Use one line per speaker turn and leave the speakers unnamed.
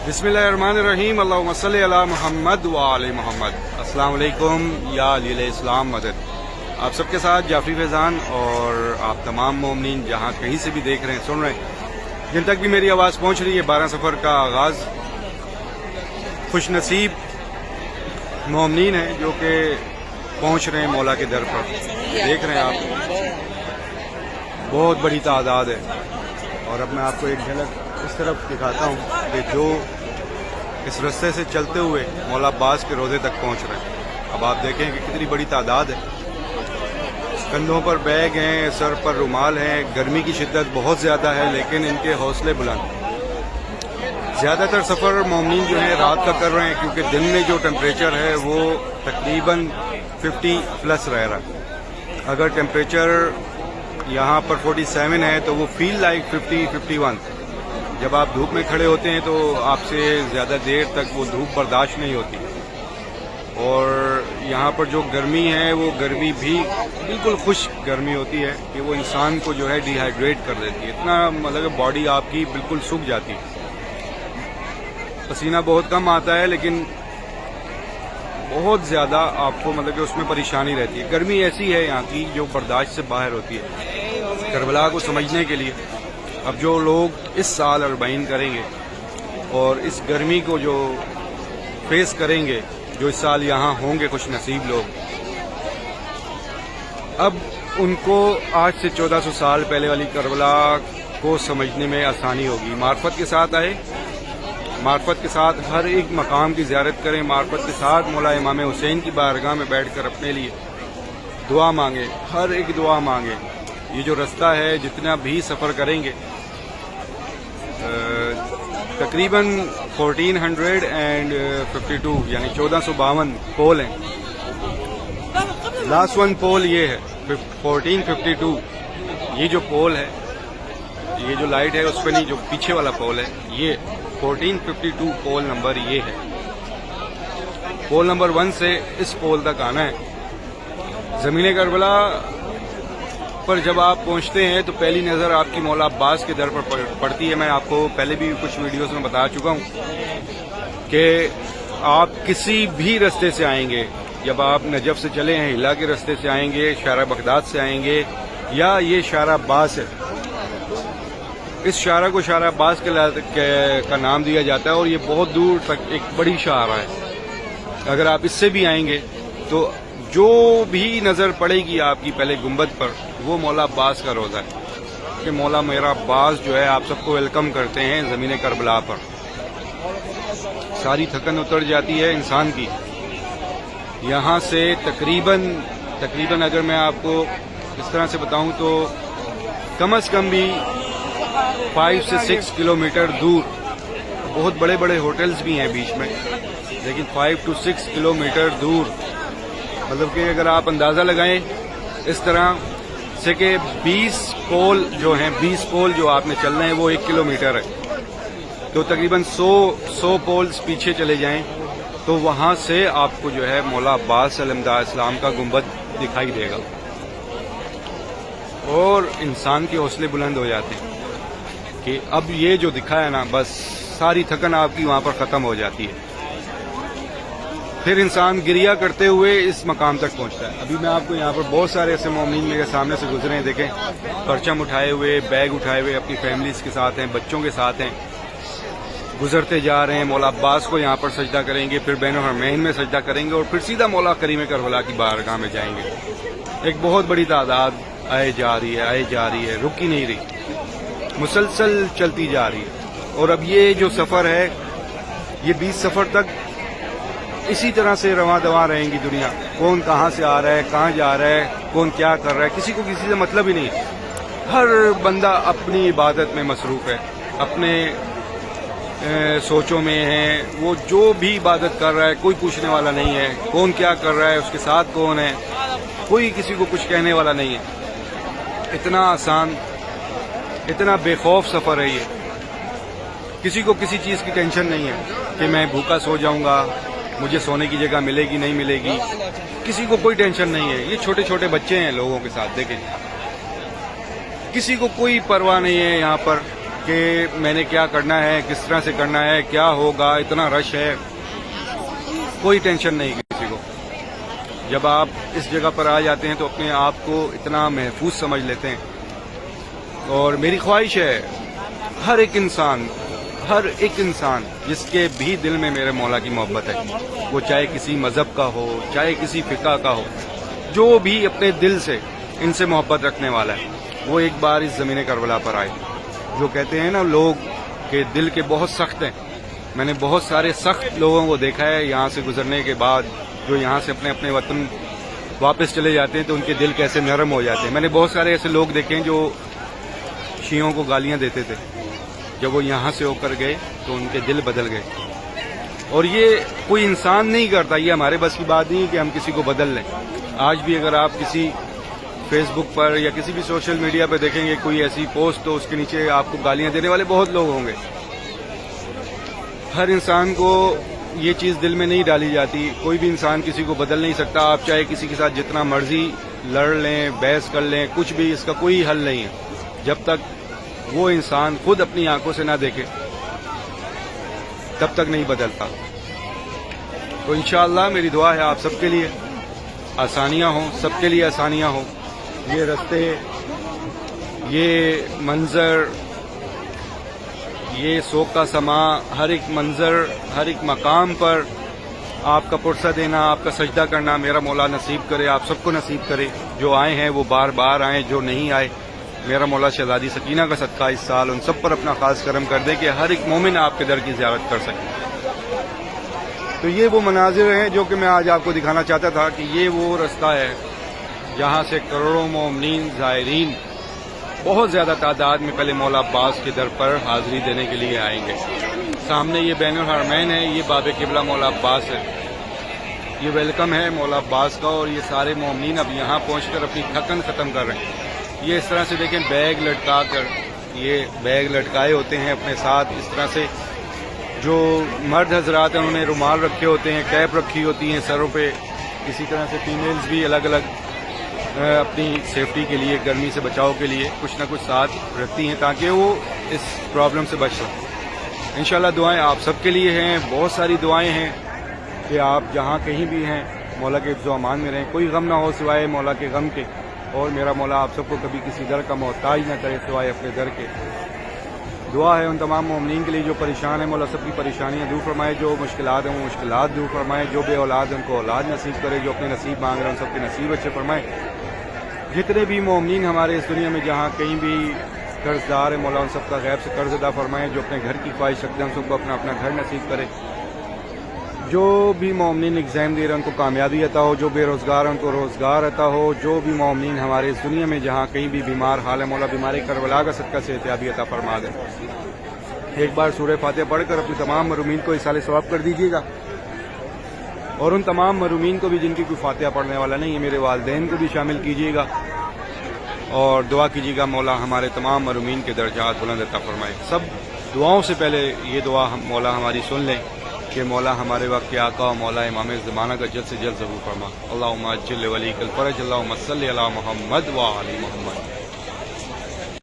بسم اللہ الرحمن الرحیم، اللہم صلی علی محمد و آل محمد۔ السلام علیکم یا علی الاسلام مدد۔ آپ سب کے ساتھ جعفری فیضان اور آپ تمام مومنین جہاں کہیں سے بھی دیکھ رہے ہیں، سن رہے ہیں، جن تک بھی میری آواز پہنچ رہی ہے، 12 سفر کا آغاز۔ خوش نصیب مومنین ہیں جو کہ پہنچ رہے ہیں مولا کے در پر۔ دیکھ رہے ہیں آپ، بہت بڑی تعداد ہے۔ اور اب میں آپ کو ایک جھلک اس طرف دکھاتا ہوں کہ جو اس رستے سے چلتے ہوئے مولا عباس کے روضے تک پہنچ رہے ہیں۔ اب آپ دیکھیں کہ کتنی بڑی تعداد ہے۔ کندھوں پر بیگ ہیں، سر پر رومال ہیں، گرمی کی شدت بہت زیادہ ہے لیکن ان کے حوصلے بلند۔ زیادہ تر سفر مومنین جو ہیں رات کا کر رہے ہیں کیونکہ دن میں جو ٹیمپریچر ہے وہ تقریباً 50 پلس رہ رہا ہے۔ اگر ٹیمپریچر یہاں پر 47 ہے تو وہ فیل لائک 50-51۔ جب آپ دھوپ میں کھڑے ہوتے ہیں تو آپ سے زیادہ دیر تک وہ دھوپ برداشت نہیں ہوتی، اور یہاں پر جو گرمی ہے وہ گرمی بھی بالکل خشک گرمی ہوتی ہے کہ وہ انسان کو جو ہے ڈی ہائیڈریٹ کر دیتی ہے۔ اتنا مطلب باڈی آپ کی بالکل سوکھ جاتی ہے، پسینہ بہت کم آتا ہے لیکن بہت زیادہ آپ کو مطلب کہ اس میں پریشانی رہتی ہے۔ گرمی ایسی ہے یہاں کی جو برداشت سے باہر ہوتی ہے۔ کربلا کو سمجھنے کے لیے اب جو لوگ اس سال 40 کریں گے اور اس گرمی کو جو فیس کریں گے، جو اس سال یہاں ہوں گے خوش نصیب لوگ، اب ان کو آج سے 1400 سال پہلے والی کربلا کو سمجھنے میں آسانی ہوگی۔ معرفت کے ساتھ آئے، معرفت کے ساتھ ہر ایک مقام کی زیارت کریں، معرفت کے ساتھ مولا امام حسین کی بارگاہ میں بیٹھ کر اپنے لیے دعا مانگیں، ہر ایک دعا مانگیں۔ یہ جو رستہ ہے جتنا بھی سفر کریں گے، تقریباً 1452 یعنی 1452 پول ہیں۔ لاسٹ ون پول یہ ہے 1452۔ یہ جو پول ہے، یہ جو لائٹ ہے اس پہ نہیں، جو پیچھے والا پول ہے یہ 1452 پول نمبر یہ ہے۔ پول نمبر 1 سے اس پول تک آنا ہے۔ زمین کربلا پر جب آپ پہنچتے ہیں تو پہلی نظر آپ کی مولا عباس کے در پر پڑتی ہے۔ میں آپ کو پہلے بھی کچھ ویڈیوز میں بتا چکا ہوں کہ آپ کسی بھی رستے سے آئیں گے، جب آپ نجف سے چلے ہیں، ہلا کے رستے سے آئیں گے، شارع بغداد سے آئیں گے، یا یہ شارع عباس ہے، اس شارع کو شارع عباس کا نام دیا جاتا ہے اور یہ بہت دور تک ایک بڑی شارع ہے۔ اگر آپ اس سے بھی آئیں گے تو جو بھی نظر پڑے گی آپ کی پہلے گنبد پر، وہ مولا عباس کا روضہ ہے کہ مولا میرا عباس جو ہے آپ سب کو ویلکم کرتے ہیں زمین کربلا پر۔ ساری تھکن اتر جاتی ہے انسان کی۔ یہاں سے تقریباً اگر میں آپ کو اس طرح سے بتاؤں تو کم از کم بھی 5 سے 6 کلومیٹر دور، بہت بڑے بڑے ہوٹلز بھی ہیں بیچ میں، لیکن 5 to 6 کلومیٹر دور، مطلب کہ اگر آپ اندازہ لگائیں اس طرح سے کہ 20 پول جو ہیں، 20 پول جو آپ نے چلنا ہے وہ 1 کلومیٹر ہے، تو تقریباً 100 پولز پیچھے چلے جائیں تو وہاں سے آپ کو جو ہے مولا عباس علیہ السلام کا گنبد دکھائی دے گا، اور انسان کے حوصلے بلند ہو جاتے ہیں کہ اب یہ جو دکھا ہے نا، بس ساری تھکن آپ کی وہاں پر ختم ہو جاتی ہے۔ پھر انسان گریا کرتے ہوئے اس مقام تک پہنچتا ہے۔ ابھی میں آپ کو یہاں پر بہت سارے ایسے مومنین میرے سامنے سے گزرے ہیں، دیکھیں پرچم اٹھائے ہوئے، بیگ اٹھائے ہوئے، اپنی فیملیز کے ساتھ ہیں، بچوں کے ساتھ ہیں، گزرتے جا رہے ہیں۔ مولا عباس کو یہاں پر سجدہ کریں گے، پھر بین الحرمین میں سجدہ کریں گے، اور پھر سیدھا مولا کریم کربلا کی بارگاہ میں جائیں گے۔ ایک بہت بڑی تعداد آئے جا رہی ہے، رک ہی نہیں رہی، مسلسل چلتی جا رہی ہے۔ اور اب یہ جو سفر ہے، یہ 20 سفر تک اسی طرح سے رواں دواں رہیں گی دنیا۔ کون کہاں سے آ رہا ہے، کہاں جا رہا ہے، کون کیا کر رہا ہے، کسی کو کسی سے مطلب ہی نہیں ہے۔ ہر بندہ اپنی عبادت میں مصروف ہے، اپنے سوچوں میں ہے، وہ جو بھی عبادت کر رہا ہے کوئی پوچھنے والا نہیں ہے، کون کیا کر رہا ہے، اس کے ساتھ کون ہے، کوئی کسی کو کچھ کہنے والا نہیں ہے۔ اتنا آسان، اتنا بے خوف سفر ہے یہ۔ کسی کو کسی چیز کی ٹینشن نہیں ہے کہ میں بھوکا سو جاؤں گا، مجھے سونے کی جگہ ملے گی نہیں ملے گی، کسی کو کوئی ٹینشن نہیں ہے۔ یہ چھوٹے چھوٹے بچے ہیں لوگوں کے ساتھ، دیکھیں کسی کو کوئی پرواہ نہیں ہے یہاں پر کہ میں نے کیا کرنا ہے، کس طرح سے کرنا ہے، کیا ہوگا، اتنا رش ہے، کوئی ٹینشن نہیں کسی کو. جب آپ اس جگہ پر آ جاتے ہیں تو اپنے آپ کو اتنا محفوظ سمجھ لیتے ہیں. اور میری خواہش ہے ہر ایک انسان جس کے بھی دل میں میرے مولا کی محبت ہے، وہ چاہے کسی مذہب کا ہو، چاہے کسی فقہ کا ہو، جو بھی اپنے دل سے ان سے محبت رکھنے والا ہے، وہ ایک بار اس زمین کربلا پر آئے. جو کہتے ہیں نا لوگ کہ دل کے بہت سخت ہیں، میں نے بہت سارے سخت لوگوں کو دیکھا ہے یہاں سے گزرنے کے بعد، جو یہاں سے اپنے اپنے وطن واپس چلے جاتے ہیں تو ان کے دل کیسے نرم ہو جاتے ہیں. میں نے بہت سارے ایسے لوگ دیکھے ہیں جو شیعوں کو گالیاں دیتے تھے، جب وہ یہاں سے ہو کر گئے تو ان کے دل بدل گئے. اور یہ کوئی انسان نہیں کرتا، یہ ہمارے بس کی بات نہیں کہ ہم کسی کو بدل لیں. آج بھی اگر آپ کسی فیس بک پر یا کسی بھی سوشل میڈیا پہ دیکھیں گے کوئی ایسی پوسٹ تو اس کے نیچے آپ کو گالیاں دینے والے بہت لوگ ہوں گے. ہر انسان کو یہ چیز دل میں نہیں ڈالی جاتی، کوئی بھی انسان کسی کو بدل نہیں سکتا. آپ چاہے کسی کے ساتھ جتنا مرضی لڑ لیں، بحث کر لیں، کچھ بھی، اس کا کوئی حل نہیں ہے جب تک وہ انسان خود اپنی آنکھوں سے نہ دیکھے تب تک نہیں بدلتا. تو انشاءاللہ میری دعا ہے آپ سب کے لیے آسانیاں ہوں، سب کے لیے آسانیاں ہوں. یہ رستے، یہ منظر، یہ سوگ کا سما، ہر ایک منظر، ہر ایک مقام پر آپ کا پرسہ دینا، آپ کا سجدہ کرنا میرا مولا نصیب کرے، آپ سب کو نصیب کرے. جو آئے ہیں وہ بار بار آئیں، جو نہیں آئے میرا مولا شہزادی سکینہ کا صدقہ اس سال ان سب پر اپنا خاص کرم کر دے کہ ہر ایک مومن آپ کے در کی زیارت کر سکے. تو یہ وہ مناظر ہیں جو کہ میں آج آپ کو دکھانا چاہتا تھا کہ یہ وہ رستہ ہے جہاں سے کروڑوں مومنین زائرین بہت زیادہ تعداد میں پہلے مولا عباس کے در پر حاضری دینے کے لیے آئیں گے. سامنے یہ بین الحرمین ہے، یہ باب قبلہ مولا عباس ہے. یہ ویلکم ہے مولا عباس کا، اور یہ سارے مومنین اب یہاں پہنچ کر اپنی تھکن ختم کر رہے ہیں. یہ اس طرح سے دیکھیں بیگ لٹکا کر، یہ بیگ لٹکائے ہوتے ہیں اپنے ساتھ. اس طرح سے جو مرد حضرات ہیں انہوں نے رومال رکھے ہوتے ہیں، کیپ رکھی ہوتی ہیں سروں پہ. اسی طرح سے فیمیلز بھی الگ الگ اپنی سیفٹی کے لیے، گرمی سے بچاؤ کے لیے کچھ نہ کچھ ساتھ رکھتی ہیں تاکہ وہ اس پرابلم سے بچ سکیں. انشاءاللہ دعائیں آپ سب کے لیے ہیں، بہت ساری دعائیں ہیں کہ آپ جہاں کہیں بھی ہیں مولا کے حفظ و امان میں رہیں، کوئی غم نہ ہو سوائے مولا کے غم کے. اور میرا مولا آپ سب کو کبھی کسی در کا محتاج نہ کرے سوائے اپنے در کے. دعا ہے ان تمام مومنین کے لیے جو پریشان ہیں، مولا سب کی پریشانیاں دور فرمائے. جو مشکلات ہیں وہ مشکلات دور فرمائے. جو بے اولاد ہیں ان کو اولاد نصیب کرے. جو اپنے نصیب مانگ رہے ہیں ان سب کے نصیب اچھے فرمائے. جتنے بھی مومنین ہمارے اس دنیا میں جہاں کہیں بھی قرض دار ہیں مولا ان سب کا غیب سے قرض ادا فرمائے. جو اپنے گھر کی خواہش رکھتے ہیں ان سب کو اپنا اپنا گھر نصیب کرے. جو بھی مومنین ایگزام دے رہے ہیں ان کو کامیابی عطا ہو. جو بے روزگار ہیں ان کو روزگار عطا ہو. جو بھی مومنین ہمارے اس دنیا میں جہاں کہیں بھی بیمار حال ہے مولا بیماری کربلا کا صدقہ سے احتیابی عطا فرما دے. ایک بار سورہ فاتحہ پڑھ کر اپنے تمام محرومین کو ایصال ثواب کر دیجیے گا، اور ان تمام محرومین کو بھی جن کی کوئی فاتحہ پڑھنے والا نہیں ہے، میرے والدین کو بھی شامل کیجیے گا. اور دعا کیجیے گا مولا ہمارے تمام محرومین کے درجات بلند عطا فرمائے. سب دعاؤں سے پہلے یہ دعا مولا ہماری سن لیں کہ مولا ہمارے وقت کے آقا و مولا امام زمانہ کا جلد سے جلد ظہور فرما. اللہم اجل ولیک الفرج، اللہم صلی علی محمد و علی محمد.